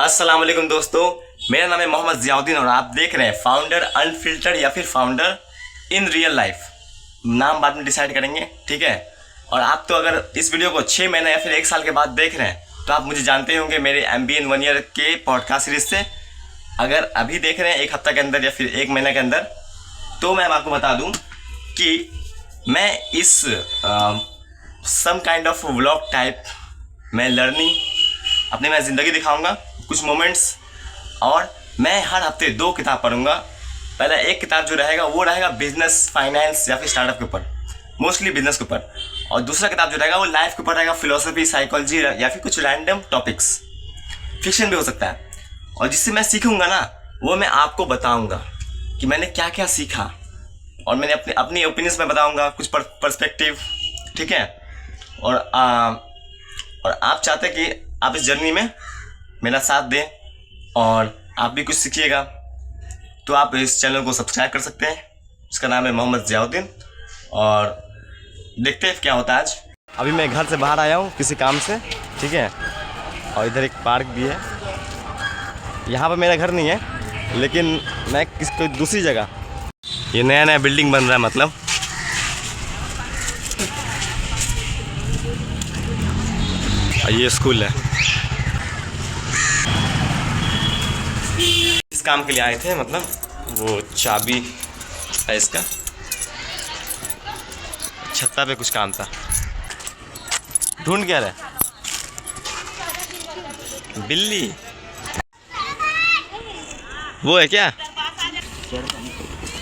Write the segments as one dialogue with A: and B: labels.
A: अस्सलाम वालेकुम दोस्तों, मेरा नाम है मोहम्मद ज़ियाउद्दीन और आप देख रहे हैं फाउंडर अनफिल्टर्ड या फिर फाउंडर इन रियल लाइफ। नाम बाद में डिसाइड करेंगे, ठीक है। और आप तो अगर इस वीडियो को 6 महीने या फिर 1 साल के बाद देख रहे हैं तो आप मुझे जानते होंगे मेरे MBA 1 ईयर के पॉडकास्ट सीरीज से। अगर अभी देख रहे हैं 1 हफ्ता के अंदर या फिर 1 महीने के अंदर, तो मैं आपको बता दूँ कि मैं इस some kind of vlog type मैं लर्निंग अपने मैं ज़िंदगी दिखाऊंगा, कुछ मोमेंट्स, और मैं हर हफ्ते 2 किताब पढ़ूंगा। पहला एक किताब जो रहेगा वो रहेगा बिजनेस, फाइनेंस या फिर स्टार्टअप के ऊपर, मोस्टली बिजनेस के ऊपर। और दूसरा किताब जो रहेगा वो लाइफ के ऊपर रहेगा, फिलोसफी, साइकोलॉजी या फिर कुछ रैंडम टॉपिक्स, फिक्शन भी हो सकता है। और जिससे मैं सीखूंगा ना, वो मैं आपको बताऊँगा कि मैंने क्या क्या सीखा, और मैंने अपनी ओपिनियंस में बताऊँगा, कुछ पर्सपेक्टिव, ठीक है। और आप चाहते हैं कि आप इस जर्नी में मेरा साथ दें और आप भी कुछ सीखिएगा, तो आप इस चैनल को सब्सक्राइब कर सकते हैं। इसका नाम है मोहम्मद ज़ियाउद्दीन, और देखते हैं क्या होता है आज। अभी मैं घर से बाहर आया हूँ किसी काम से, ठीक है। और इधर एक पार्क भी है। यहाँ पर मेरा घर नहीं है, लेकिन मैं कोई दूसरी जगह, ये नया नया बिल्डिंग बन रहा है, मतलब ये स्कूल है। इस काम के लिए आए थे, मतलब वो चाबी है इसका, छत्ता पे कुछ काम था। ढूंढ क्या रहे? बिल्ली वो है क्या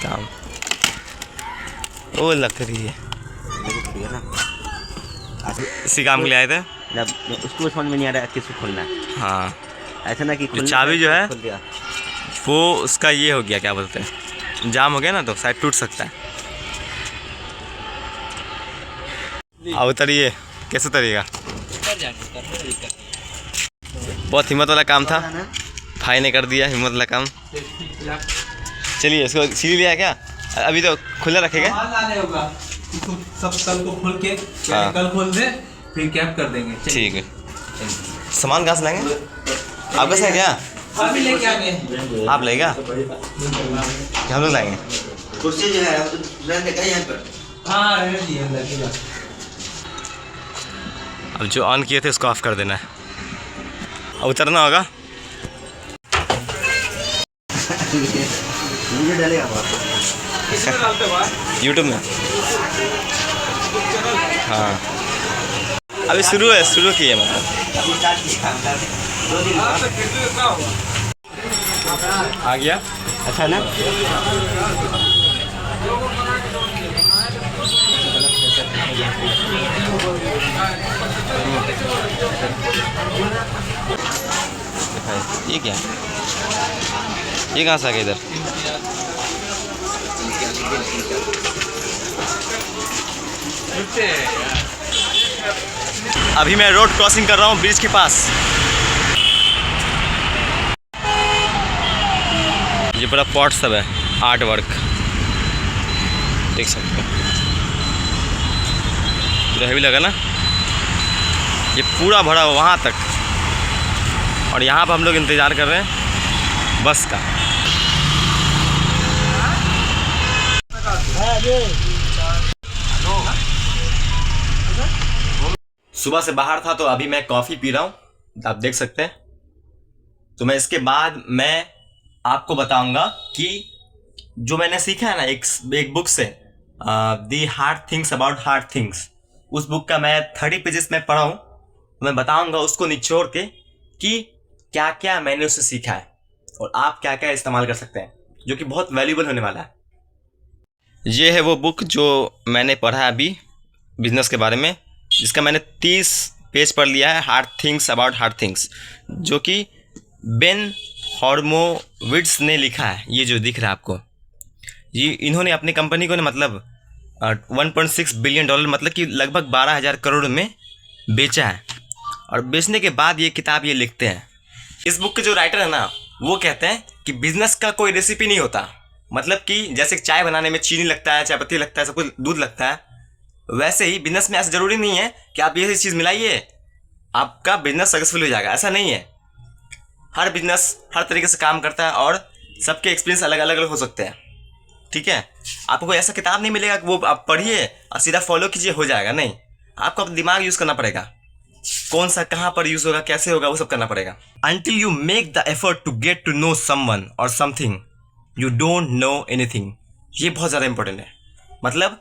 A: काम? वो लकड़ी है, इसी काम के लिए आए थे।
B: उसको समझ में नहीं आ रहा है किसको खोलना है।
A: हाँ,
B: ऐसा ना कि
A: जो चाबी जो है वो उसका ये हो गया, क्या बोलते हैं, जाम हो गया ना, तो शायद टूट सकता है। अब उतरिए, कैसे उतरिएगा? बहुत हिम्मत वाला काम था, भाई ने कर दिया हिम्मत वाला काम। चलिए, इसको सीढ़ी लिया क्या? अभी तो खुला रखेगा,
C: सब कल को खोल के,
A: हाँ।
C: कल खोल दे फिर कैप कर देंगे।
A: ठीक है। सामान कहाँ से लाएंगे? आपका से है क्या?
C: हम भी लेके आ गए।
A: आप लेगा क्या? हम लोग लाएंगे।
B: कुर्सी जो है यहाँ पर।
C: हाँ, रहने दिए अंदर की बात।
A: अब जो ऑन किए थे उसको ऑफ कर देना है। अब उतरना होगा।
B: वीडियो डालेगा
C: किसमें डालते हो आप?
A: यूट्यूब में। हाँ, अभी शुरू किए, मतलब
B: अभी स्टार्ट किया 2 दिन
C: हाँ, तो फिर भी उतना होगा।
A: आ गया।
B: अच्छा ना।
A: ये क्या? ये कहाँ से आ गया इधर? अभी मैं रोड क्रॉसिंग कर रहा हूँ ब्रिज के पास। ये बड़ा पॉट सब है, आर्ट वर्क देख सकते हो, पूरा हैवी लगा ना। ये पूरा भरा हुआ वहाँ तक, और यहाँ पर हम लोग इंतज़ार कर रहे हैं बस का। सुबह से बाहर था तो अभी मैं कॉफ़ी पी रहा हूँ, आप देख सकते हैं। तो मैं इसके बाद मैं आपको बताऊंगा कि जो मैंने सीखा है ना एक बुक से, दी hard things about hard things, उस बुक का मैं 30 पेजेस में पढ़ा हूँ। तो मैं बताऊंगा उसको निचोड़ के कि क्या क्या मैंने उससे सीखा है और आप क्या क्या इस्तेमाल कर सकते हैं, जो कि बहुत वैल्यूबल होने वाला है। ये है वो बुक जो मैंने पढ़ा अभी बिजनेस के बारे में, जिसका मैंने 30 पेज पढ़ लिया है, hard things about hard things, जो कि बेन हॉर्मोविट्स ने लिखा है। ये जो दिख रहा है आपको, ये इन्होंने अपनी कंपनी को ना, मतलब 1.6 बिलियन डॉलर, मतलब कि लगभग 12,000 करोड़ में बेचा है। और बेचने के बाद ये किताब ये लिखते हैं। इस बुक के जो राइटर है ना, वो कहते हैं कि बिजनेस का कोई रेसिपी नहीं होता। मतलब कि जैसे चाय बनाने में चीनी लगता है, चाय पत्ती लगता है, सब कुछ दूध लगता है, वैसे ही बिजनेस में ऐसा जरूरी नहीं है कि आप ये चीज़ मिलाइए आपका बिजनेस सक्सेसफुल हो जाएगा, ऐसा नहीं है। हर बिजनेस हर तरीके से काम करता है और सबके एक्सपीरियंस अलग अलग हो सकते हैं, ठीक है। आपको कोई ऐसा किताब नहीं मिलेगा कि वो आप पढ़िए और सीधा फॉलो कीजिए हो जाएगा, नहीं। आपको अपना दिमाग यूज़ करना पड़ेगा, कौन सा कहाँ पर यूज़ होगा, कैसे होगा, वो सब करना पड़ेगा। Until you make the effort to get to know someone or something, you don't know anything। ये बहुत ज़्यादा इंपॉर्टेंट है। मतलब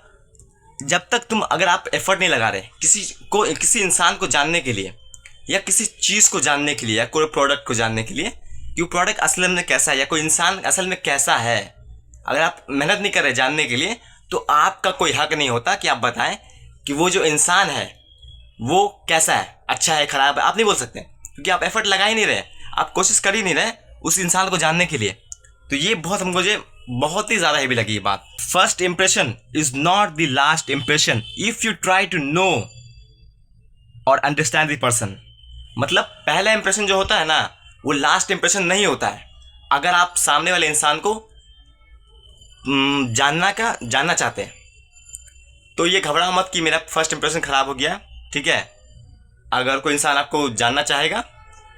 A: जब तक तुम अगर आप एफर्ट नहीं लगा रहे किसी इंसान को जानने के लिए या किसी चीज़ को जानने के लिए या कोई प्रोडक्ट को जानने के लिए कि वो प्रोडक्ट असल में कैसा है या कोई इंसान असल में कैसा है, अगर आप मेहनत नहीं कर रहे जानने के लिए, तो आपका कोई हक नहीं होता कि आप बताएं कि वो जो इंसान है वो कैसा है, अच्छा है, खराब है। आप नहीं बोल सकते क्योंकि आप एफर्ट लगा ही नहीं रहे, आप कोशिश कर ही नहीं रहे उस इंसान को जानने के लिए। तो ये मुझे बहुत ही ज़्यादा हेवी लगी ये बात। First impression is not the last impression if you try to know और अंडरस्टैंड द पर्सन। मतलब पहला इंप्रेशन जो होता है ना वो लास्ट इंप्रेशन नहीं होता है। अगर आप सामने वाले इंसान को जानना चाहते हैं तो ये घबरा मत कि मेरा फर्स्ट इंप्रेशन ख़राब हो गया, ठीक है। अगर कोई इंसान आपको जानना चाहेगा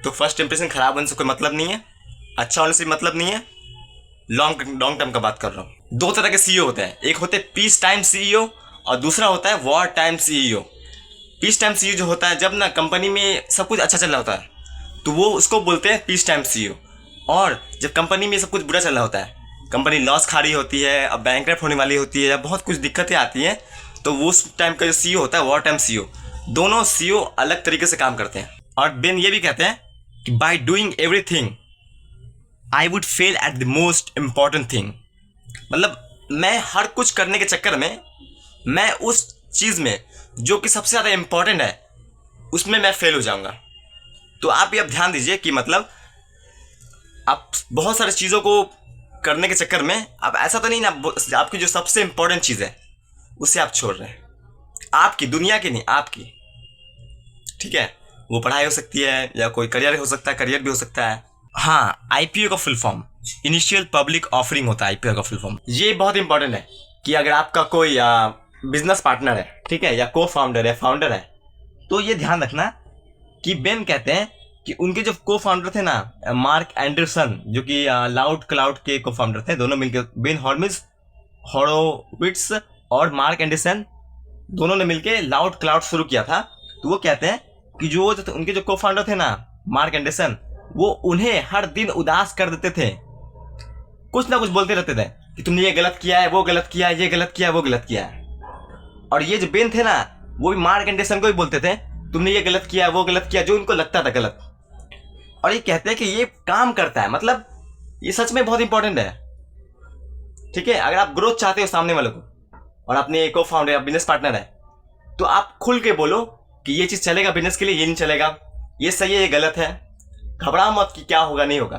A: तो फर्स्ट इंप्रेशन ख़राब होने से कोई मतलब नहीं है, अच्छा होने से मतलब नहीं है। लॉन्ग टर्म का बात कर रहा हूँ। दो तरह के सीईओ होते हैं, एक होते हैं पीस टाइम सीईओ और दूसरा होता है war time CEO. Peace time CEO जो होता है जब ना कंपनी में सब कुछ अच्छा चल रहा होता है तो वो उसको बोलते हैं पीस टाइम सीईओ, और जब कंपनी में सब कुछ बुरा चल रहा होता है, कंपनी लॉस खा रही होती है, अब बैंकरप्ट होने वाली होती है या बहुत कुछ दिक्कतें आती हैं, तो वो उस टाइम का जो सीईओ होता है वॉर टाइम सीईओ। दोनों सीईओ अलग तरीके से काम करते हैं। और बेन ये भी कहते हैं कि by doing everything I would fail at the most important thing. मतलब मैं हर कुछ करने के चक्कर में मैं उस चीज़ में जो कि सबसे ज़्यादा इम्पॉर्टेंट है उसमें मैं फेल हो जाऊंगा। तो आप भी अब ध्यान दीजिए कि मतलब आप बहुत सारी चीज़ों को करने के चक्कर में आप ऐसा तो नहीं ना आपकी जो सबसे इम्पोर्टेंट चीज़ है उसे आप छोड़ रहे हैं, आपकी, दुनिया की नहीं, आपकी, ठीक है। वो पढ़ाई हो सकती है या कोई करियर हो सकता है, करियर भी हो सकता है। हाँ, आईपीओ का full form initial public offering होता है। आईपीओ का फुल फॉर्म ये बहुत इंपॉर्टेंट है कि अगर आपका कोई बिजनेस पार्टनर है, ठीक है, या को फाउंडर है, फाउंडर है, तो ये ध्यान रखना कि बेन कहते हैं कि उनके जो को फाउंडर थे ना, मार्क एंडरसन जो कि लाउड क्लाउड के को फाउंडर थे, दोनों मिलकर बेन हॉरोविट्स और मार्क एंडरसन दोनों ने मिलकर लाउड क्लाउड शुरू किया था। तो वो कहते हैं कि जो उनके जो को फाउंडर थे ना, मार्क एंडरसन, वो उन्हें हर दिन उदास कर देते थे, कुछ ना कुछ बोलते रहते थे कि तुमने ये गलत किया है, वो गलत किया है, ये गलत किया है, वो गलत किया है। और ये जो बेन थे ना वो भी मार्क एंडरसन को भी बोलते थे तुमने ये गलत किया, वो गलत किया, जो उनको लगता था गलत। और ये कहते हैं कि ये काम करता है, मतलब ये सच में बहुत इंपॉर्टेंट है, ठीक है। अगर आप ग्रोथ चाहते हो सामने वालों को और अपने को फाउंडर या बिजनेस पार्टनर है तो आप खुल के बोलो कि ये चीज़ चलेगा बिजनेस के लिए, ये नहीं चलेगा, ये सही है, ये गलत है। घबरा मत कि क्या होगा नहीं होगा,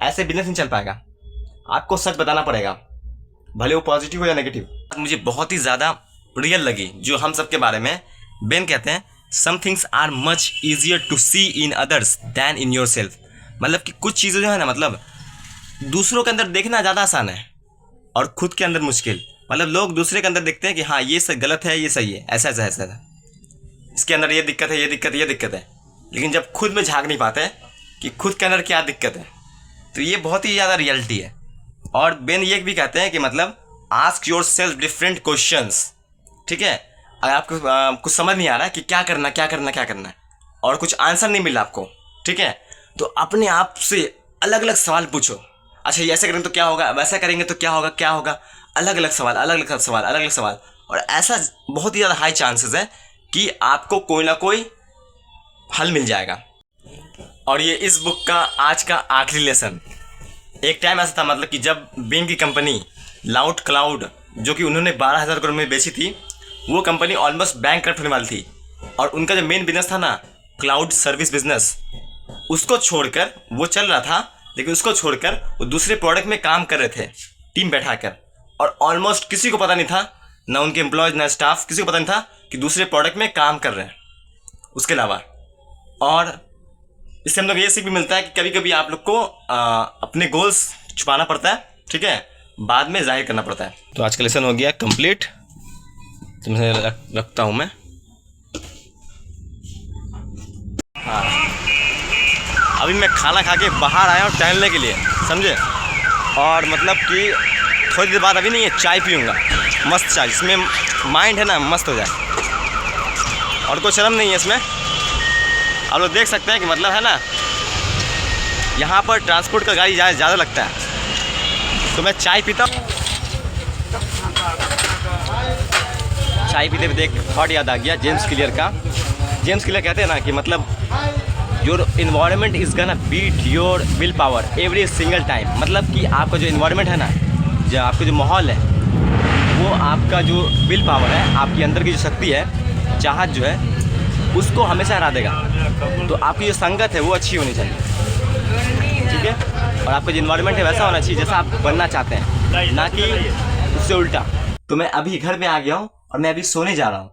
A: ऐसे बिजनेस नहीं चल पाएगा। आपको सच बताना पड़ेगा, भले वो पॉजिटिव हो या नेगेटिव। मुझे बहुत ही ज़्यादा रियल लगी जो हम सब के बारे में। बेन कहते हैं some things are much easier to see in others than in yourself. मतलब कि कुछ चीज़ें जो है ना, मतलब दूसरों के अंदर देखना ज़्यादा आसान है और खुद के अंदर मुश्किल। मतलब लोग दूसरे के अंदर देखते हैं कि हाँ ये गलत है, ये सही है, ऐसा ऐसा ऐसा है, इसके अंदर ये दिक्कत है, ये दिक्कत है, ये दिक्कत है, लेकिन जब खुद में झांक नहीं पाते कि खुद के अंदर क्या दिक्कत है, तो ये बहुत ही ज़्यादा रियलिटी है। और बेन ये भी कहते हैं कि मतलब ask your self different questions, ठीक है। अगर आपको कुछ समझ नहीं आ रहा है कि क्या करना है और कुछ आंसर नहीं मिला आपको, ठीक है, तो अपने आप से अलग अलग सवाल पूछो। अच्छा ये ऐसे करेंगे तो क्या होगा, वैसा करेंगे तो क्या होगा, अलग अलग सवाल। और ऐसा बहुत ही ज़्यादा हाई चांसेस है कि आपको कोई ना कोई हल मिल जाएगा। और ये इस बुक का आज का आखिरी लेसन। एक टाइम ऐसा था, मतलब कि जब बेन की कंपनी लाउड क्लाउड जो कि उन्होंने 12,000 करोड़ में बेची थी, वो कंपनी ऑलमोस्ट बैंकक्रप्ट होने वाली थी। और उनका जो मेन बिजनेस था ना, क्लाउड सर्विस बिजनेस, उसको छोड़कर वो चल रहा था, लेकिन उसको छोड़कर वो दूसरे प्रोडक्ट में काम कर रहे थे टीम बैठाकर। और ऑलमोस्ट किसी को पता नहीं था, ना उनके एम्प्लॉयज़ ना स्टाफ, किसी को पता नहीं था कि दूसरे प्रोडक्ट में काम कर रहे हैं उसके अलावा। और इससे हम लोग ये सीख भी मिलता है कि कभी कभी आप लोग को अपने गोल्स छुपाना पड़ता है, ठीक है, बाद में जाहिर करना पड़ता है। तो आज का लेसन हो गया कंप्लीट, तुमसे रखता हूँ मैं। हाँ, अभी मैं खाना खा के बाहर आया हूँ टहलने के लिए, समझे। और मतलब कि थोड़ी देर बाद अभी नहीं है चाय पीऊँगा, मस्त चाय जिसमें माइंड है ना मस्त हो जाए, और कोई शर्म नहीं है इसमें। आप लोग देख सकते हैं कि मतलब है ना, यहाँ पर ट्रांसपोर्ट का गाड़ी ज़्यादा लगता है। तो मैं चाय पीता हूँ, चाय पीते पीते एक थॉट याद आ गया जेम्स क्लियर का। जेम्स क्लियर कहते हैं ना कि मतलब your environment is gonna beat your will power every single time. मतलब कि आपका जो इन्वायरमेंट है ना, जो आपका जो माहौल है, वो आपका जो विल पावर है, आपके अंदर की जो शक्ति है, चाहत जो है, उसको हमेशा हरा देगा। तो आपकी जो संगत है वो अच्छी होनी चाहिए, ठीक है। और आपका जो इन्वायरमेंट है वैसा होना चाहिए जैसा आप बनना चाहते हैं, ना कि उससे उल्टा। तो मैं अभी घर पे आ गया हूँ और मैं अभी सोने जा रहा हूँ।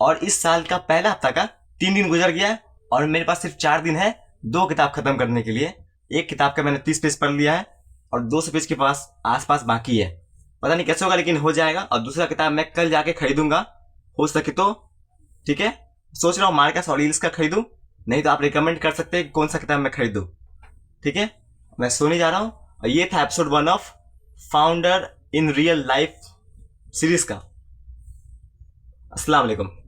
A: और इस साल का पहला हफ्ता का 3 दिन गुजर गया है और मेरे पास सिर्फ 4 दिन है 2 किताब खत्म करने के लिए। एक किताब का मैंने 30 पेज पढ़ लिया है और 200 पेज के पास आसपास बाकी है। पता नहीं कैसे होगा लेकिन हो जाएगा। और दूसरा किताब मैं कल जाके खरीदूंगा, हो सके तो, ठीक है। सोच रहा हूँ मार्कस और रील्स का खरीदूं, नहीं तो आप रिकमेंड कर सकते हैं कि कौन सा किताब मैं खरीदूं, ठीक है। मैं सोने जा रहा हूँ और ये था episode 1 of founder in real life series का। अस्सलाम वालेकुम।